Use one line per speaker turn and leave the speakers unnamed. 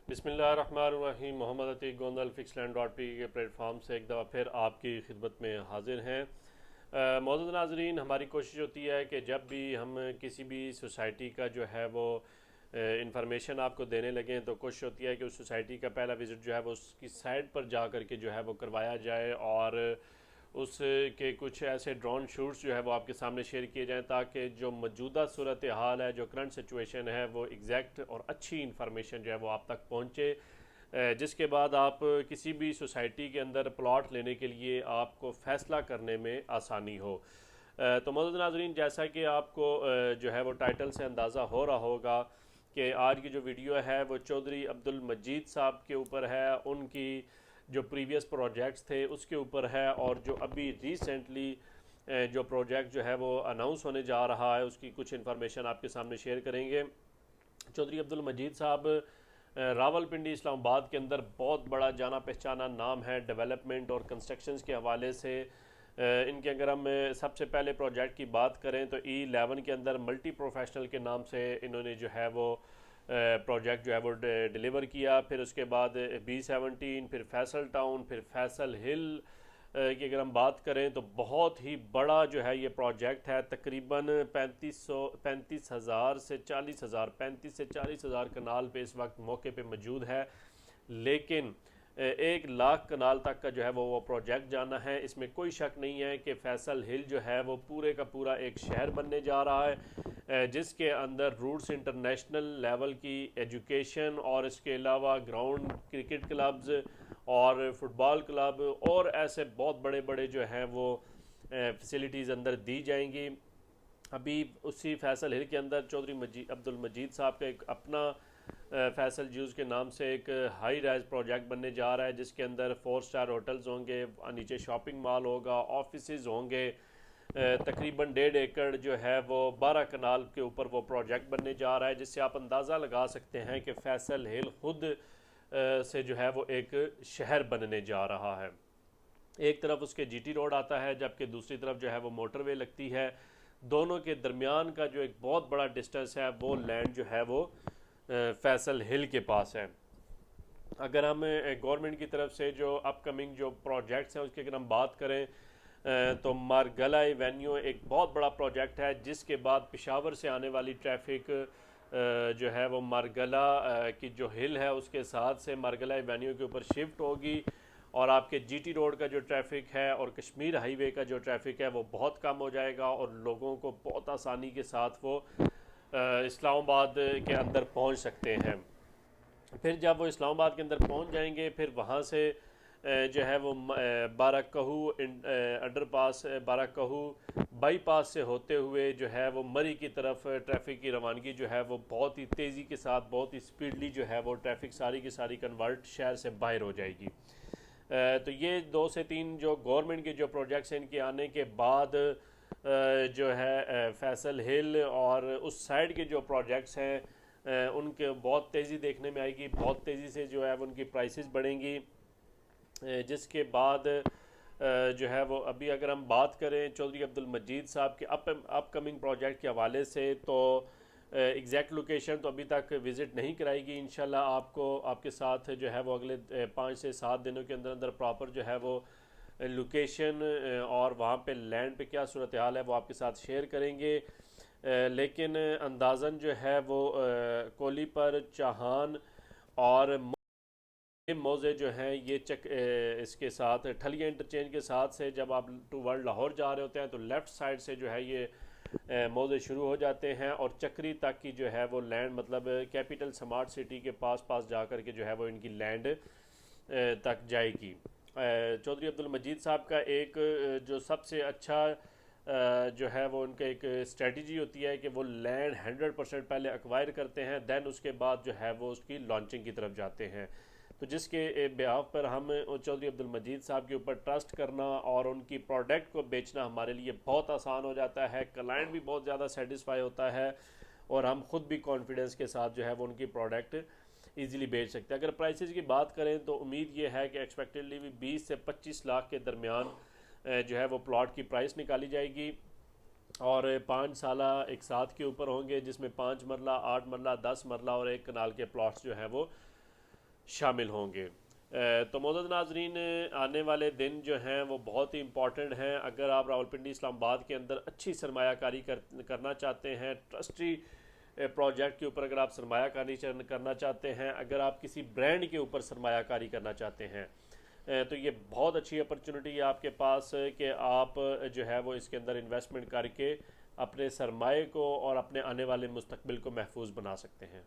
बिस्मिल्लाहिर्रहमानिर्रहीम। मोहम्मद अतीक गोंदल फिक्सलैंड.पी के प्लेटफॉर्म से एक दफ़ा फिर आपकी खिदमत में हाजिर हैं। मौजूद नाजरीन, हमारी कोशिश होती है कि जब भी हम किसी भी सोसाइटी का जो है वो इंफॉर्मेशन आपको देने लगें तो कोशिश होती है कि उस सोसाइटी का पहला विज़िट जो है वो उसकी साइट पर जा कर के जो है वो करवाया जाए और उसके कुछ ऐसे ड्रोन शूट्स जो है वो आपके सामने शेयर किए जाएं ताकि जो मौजूदा सूरत हाल है, जो करंट सिचुएशन है, वो एग्जैक्ट और अच्छी इंफॉर्मेशन जो है वो आप तक पहुँचे, जिसके बाद आप किसी भी सोसाइटी के अंदर प्लॉट लेने के लिए आपको फ़ैसला करने में आसानी हो। तो मौजूद नाज़रीन, जैसा कि आपको जो है वो टाइटल से अंदाज़ा हो रहा होगा कि आज की जो वीडियो है वो चौधरी अब्दुल मजीद साहब के ऊपर है, उनकी जो प्रीवियस प्रोजेक्ट्स थे उसके ऊपर है, और जो अभी रिसेंटली जो प्रोजेक्ट जो है वो अनाउंस होने जा रहा है उसकी कुछ इन्फॉर्मेशन आपके सामने शेयर करेंगे। चौधरी अब्दुल मजीद साहब रावलपिंडी इस्लामाबाद के अंदर बहुत बड़ा जाना पहचाना नाम है डेवलपमेंट और कंस्ट्रक्शंस के हवाले से। इनके अगर हम सबसे पहले प्रोजेक्ट की बात करें तो E11 के अंदर मल्टी प्रोफेशनल के नाम से इन्होंने जो है वो प्रोजेक्ट जो है वो डिलीवर किया। फिर उसके बाद B17, फिर फैसल टाउन, फिर फैसल हिल की अगर हम बात करें तो बहुत ही बड़ा जो है ये प्रोजेक्ट है। तकरीबन 35,000 से 40,000, 35 से 40,000 कनाल पे इस वक्त मौके पे मौजूद है, लेकिन 1 लाख कनाल तक का जो है वो प्रोजेक्ट जाना है। इसमें कोई शक नहीं है कि फैसल हिल जो है वो पूरे का पूरा एक शहर बनने जा रहा है, जिसके अंदर रूट्स इंटरनेशनल लेवल की एजुकेशन और इसके अलावा ग्राउंड क्रिकेट क्लब्स और फुटबॉल क्लब और ऐसे बहुत बड़े बड़े जो हैं वो फैसिलिटीज़ अंदर दी जाएंगी। अभी उसी फैसल हिल के अंदर चौधरी अब्दुल मजीद साहब का एक अपना फैसल जूज़ के नाम से एक हाई राइज प्रोजेक्ट बनने जा रहा है, जिसके अंदर 4 स्टार होटल्स होंगे, नीचे शॉपिंग मॉल होगा, ऑफिसेज होंगे। तकरीबन 1.5 एकड़ जो है वो 12 कनाल के ऊपर वो प्रोजेक्ट बनने जा रहा है, जिससे आप अंदाज़ा लगा सकते हैं कि फैसल हिल खुद से जो है वो एक शहर बनने जा रहा है। एक तरफ उसके GT रोड आता है, जबकि दूसरी तरफ जो है वो मोटरवे लगती है। दोनों के दरमियान का जो एक बहुत बड़ा डिस्टेंस है वो लैंड जो है वो फैसल हिल के पास है। अगर हम गवर्नमेंट की तरफ से जो अपकमिंग जो प्रोजेक्ट्स हैं उसकी अगर हम बात करें तो मारगला एवेन्यू एक बहुत बड़ा प्रोजेक्ट है, जिसके बाद पेशावर से आने वाली ट्रैफिक जो है वो मारगला की जो हिल है उसके साथ से मारगला एवेन्यू के ऊपर शिफ्ट होगी, और आपके GT रोड का जो ट्रैफिक है और कश्मीर हाईवे का जो ट्रैफिक है वो बहुत कम हो जाएगा, और लोगों को बहुत आसानी के साथ वो इस्लामाबाद के अंदर पहुंच सकते हैं। फिर जब वो इस्लामाबाद के अंदर पहुंच जाएंगे, फिर वहाँ से जो है वो बाराकहू अंडरपास, बाराकहू बाईपास से होते हुए जो है वो मरी की तरफ ट्रैफिक की रवानगी जो है वो बहुत ही तेज़ी के साथ, बहुत ही स्पीडली जो है वो ट्रैफिक सारी की सारी कन्वर्ट शहर से बाहर हो जाएगी। तो ये 2 से 3 जो गवर्नमेंट के जो प्रोजेक्ट्स हैं इनके आने के बाद जो है फैसल हिल और उस साइड के जो प्रोजेक्ट्स हैं उनके बहुत तेज़ी देखने में आएगी, बहुत तेज़ी से जो है उनकी प्राइसेस बढ़ेंगी। जिसके बाद जो है वो अभी अगर हम बात करें चौधरी अब्दुल मजीद साहब के अपकमिंग प्रोजेक्ट के हवाले से, तो एग्जैक्ट लोकेशन तो अभी तक विज़िट नहीं कराएगी। इंशाल्लाह आपको आपके साथ जो है वो अगले 5 से 7 दिनों के अंदर अंदर प्रॉपर जो है वो लोकेशन और वहाँ पे लैंड पे क्या सूरत हाल है वो आपके साथ शेयर करेंगे। लेकिन अंदाज़न जो है वो कोली पर चाहान और मौजे जो हैं ये इसके साथ ठलिया इंटरचेंज के साथ से जब आप टू वर्ल्ड लाहौर जा रहे होते हैं तो लेफ़्ट साइड से जो है ये मौजे शुरू हो जाते हैं, और चक्री तक की जो है वो लैंड, मतलब कैपिटल स्मार्ट सिटी के पास पास जा कर के जो है वो इनकी लैंड तक जाएगी। चौधरी अब्दुल मजीद साहब का एक जो सबसे अच्छा जो है वो उनका एक स्ट्रेटजी होती है कि वो लैंड 100% पहले एक्वायर करते हैं, देन उसके बाद जो है वो उसकी लॉन्चिंग की तरफ जाते हैं। तो जिसके बिहाफ पर हम चौधरी अब्दुल मजीद साहब के ऊपर ट्रस्ट करना और उनकी प्रोडक्ट को बेचना हमारे लिए बहुत आसान हो जाता है, क्लाइंट भी बहुत ज़्यादा सेटिस्फाई होता है, और हम खुद भी कॉन्फिडेंस के साथ जो है वो उनकी प्रोडक्ट ईज़िली बेच सकते हैं। अगर प्राइसेस की बात करें तो उम्मीद ये है कि एक्सपेक्टेडली भी 20 से 25 लाख के दरमियान जो है वो प्लॉट की प्राइस निकाली जाएगी, और 5 साला एक साथ के ऊपर होंगे, जिसमें 5 मरला, 8 मरला, 10 मरला और 1 कनाल के प्लॉट्स जो हैं वो शामिल होंगे। तो मोअज़्ज़ज़ नाज़रीन, आने वाले दिन जो हैं वो बहुत ही इम्पॉर्टेंट हैं। अगर आप रावलपिंडी इस्लामाबाद के अंदर अच्छी सरमायाकारी करना चाहते हैं, ट्रस्टी प्रोजेक्ट के ऊपर अगर आप सरमायाकारी करना चाहते हैं, अगर आप किसी ब्रांड के ऊपर सरमायाकारी करना चाहते हैं, तो ये बहुत अच्छी अपॉर्चुनिटी है आपके पास कि आप जो है वो इसके अंदर इन्वेस्टमेंट करके अपने सरमाए को और अपने आने वाले मुस्तकबिल को महफूज बना सकते हैं।